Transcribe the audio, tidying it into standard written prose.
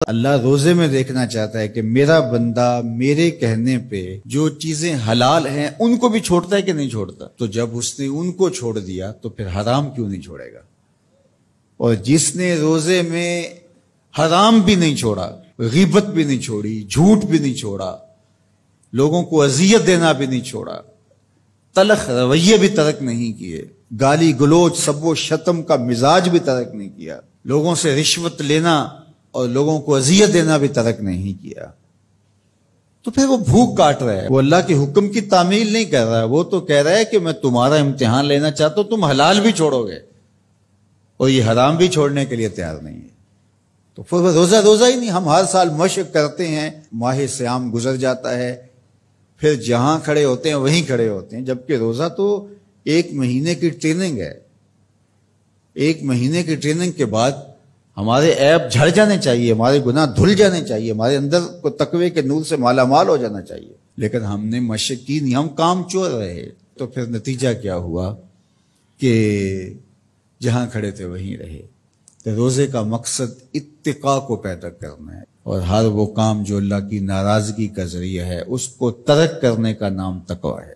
اللہ روزے میں دیکھنا چاہتا ہے کہ میرا بندہ میرے کہنے پہ جو چیزیں حلال ہیں ان کو بھی چھوڑتا ہے کہ نہیں چھوڑتا. تو جب اس نے ان کو چھوڑ دیا تو پھر حرام کیوں نہیں چھوڑے گا؟ اور جس نے روزے میں حرام بھی نہیں چھوڑا، غیبت بھی نہیں چھوڑی، جھوٹ بھی نہیں چھوڑا، لوگوں کو اذیت دینا بھی نہیں چھوڑا، تلخ رویے بھی ترک نہیں کیے، گالی گلوچ سب و شتم کا مزاج بھی ترک نہیں کیا، لوگوں سے رشوت لینا اور لوگوں کو اذیت دینا بھی ترک نہیں کیا، تو پھر وہ بھوک کاٹ رہا ہے. وہ اللہ کے حکم کی تعمیل نہیں کر رہا ہے، وہ تو کہہ رہا ہے کہ میں تمہارا امتحان لینا چاہتا ہوں، تم حلال بھی چھوڑو گے اور یہ حرام بھی چھوڑنے کے لیے تیار نہیں ہے. تو پھر وہ روزہ ہی نہیں. ہم ہر سال مشق کرتے ہیں، ماہ سیام گزر جاتا ہے، پھر جہاں کھڑے ہوتے ہیں وہیں کھڑے ہوتے ہیں، جبکہ روزہ تو 1 مہینے کی ٹریننگ ہے. 1 مہینے کی ٹریننگ کے بعد ہمارے عیب جھڑ جانے چاہیے، ہمارے گناہ دھل جانے چاہیے، ہمارے اندر کو تقوی کے نور سے مالا مال ہو جانا چاہیے. لیکن ہم نے مشق کی نہیں، ہم کام چور رہے. تو پھر نتیجہ کیا ہوا کہ جہاں کھڑے تھے وہیں رہے. تو روزے کا مقصد اتقاء کو پیدا کرنا ہے، اور ہر وہ کام جو اللہ کی ناراضگی کا ذریعہ ہے اس کو ترک کرنے کا نام تقویٰ ہے.